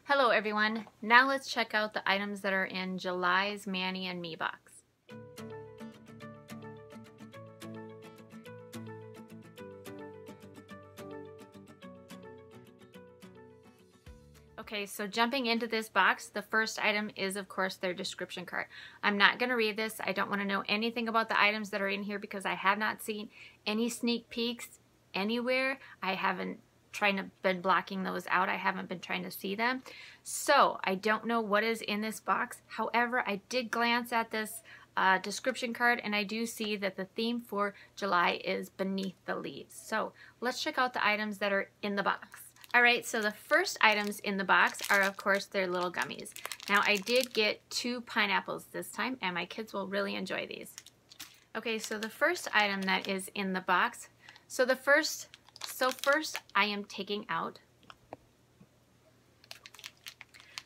Hello everyone, now let's check out the items that are in July's Mani and Me box. Okay, so jumping into this box, the first item is of course their description card. I'm not going to read this. I don't want to know anything about the items that are in here because I have not seen any sneak peeks anywhere. I haven't been blocking those out. I haven't been trying to see them. So I don't know what is in this box. However, I did glance at this description card and I do see that the theme for July is beneath the leaves. So let's check out the items that are in the box. Alright, so the first items in the box are of course their little gummies. Now I did get 2 pineapples this time and my kids will really enjoy these. Okay, so the first item that is in the box, first I am taking out.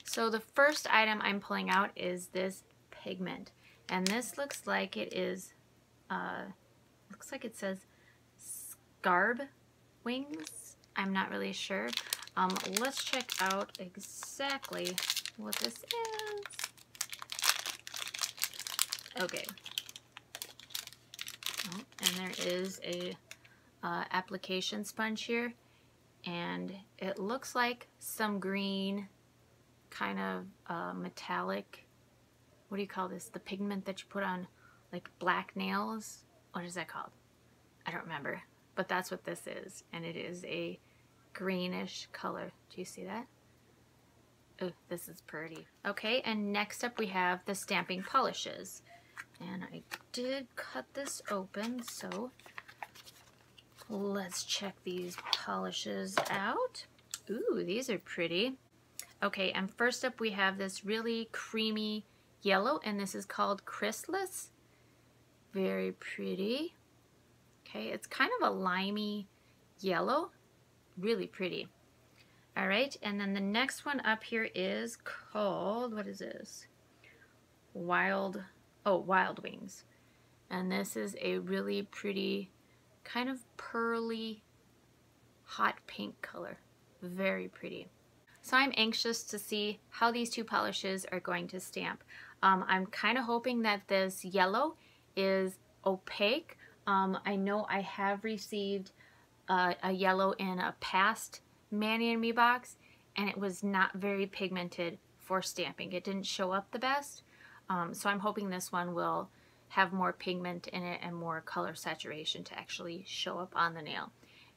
So the first item I'm pulling out is this pigment. And this looks like it is, looks like it says scarab wings. I'm not really sure. Let's check out exactly what this is. Okay. Oh, and there is a application sponge here, and it looks like some green kind of metallic, what do you call this? The pigment that you put on like black nails? What is that called? I don't remember, but that's what this is, and it is a greenish color. Do you see that? Oh, this is pretty. Okay, and next up we have the stamping polishes. And I did cut this open, so let's check these polishes out. Ooh, these are pretty. Okay, and first up we have this really creamy yellow, and this is called Chrysalis. Very pretty. Okay, it's kind of a limey yellow. Really pretty. Alright, and then the next one up here is called, what is this? Wild Wings. And this is a really pretty kind of pearly hot pink color. Very pretty. So I'm anxious to see how these 2 polishes are going to stamp. I'm kind of hoping that this yellow is opaque. I know I have received a yellow in a past Mani and Me box, and it was not very pigmented for stamping. It didn't show up the best, so I'm hoping this one will have more pigment in it and more color saturation to actually show up on the nail.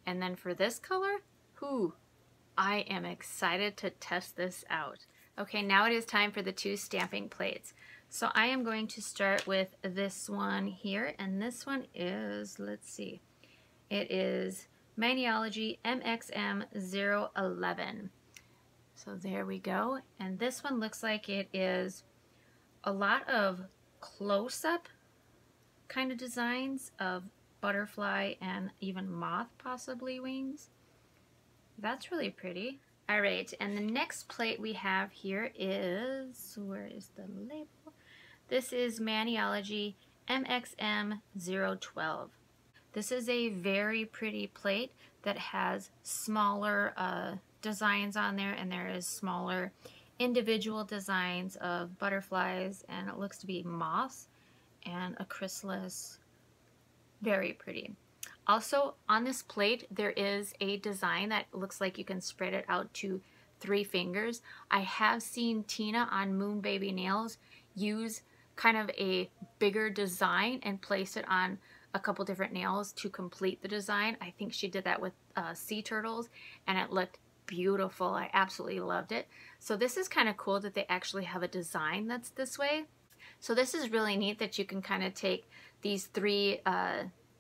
And then for this color, I am excited to test this out. Okay, now it is time for the 2 stamping plates. So I am going to start with this one here, and this one is, let's see, it is Maniology MXM011. So there we go. And this one looks like it is a lot of close-up kind of designs of butterfly and even moth possibly wings. That's really pretty. Alright, and the next plate we have here is, where is the label? This is Maniology MXM012. This is a very pretty plate that has smaller designs on there, and there is smaller individual designs of butterflies, and it looks to be moths and a chrysalis. Very pretty. Also on this plate there is a design that looks like you can spread it out to 3 fingers. I have seen Tina on Moon Baby Nails use kind of a bigger design and place it on a couple different nails to complete the design. I think she did that with sea turtles, and it looked beautiful. I absolutely loved it. So this is kind of cool that they actually have a design that's this way. So this is really neat that you can kind of take these 3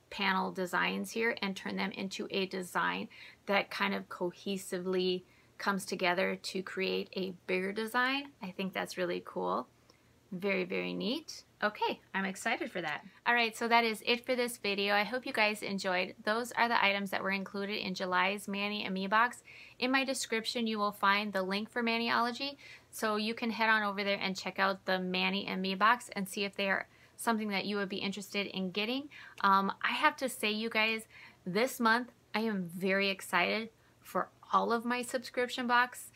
panel designs here and turn them into a design that kind of cohesively comes together to create a bigger design. I think that's really cool. Very, very neat. Okay, I'm excited for that. Alright, so that is it for this video. I hope you guys enjoyed. Those are the items that were included in July's Mani and Me box. In my description you will find the link for Maniology, so you can head on over there and check out the Mani and Me box and see if they are something that you would be interested in getting. I have to say, you guys, this month I am very excited for all of my subscription box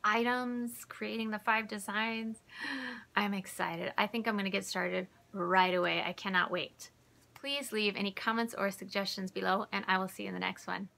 items, creating the 5 designs. I'm excited. I think I'm going to get started right away. I cannot wait. Please leave any comments or suggestions below, and I will see you in the next one.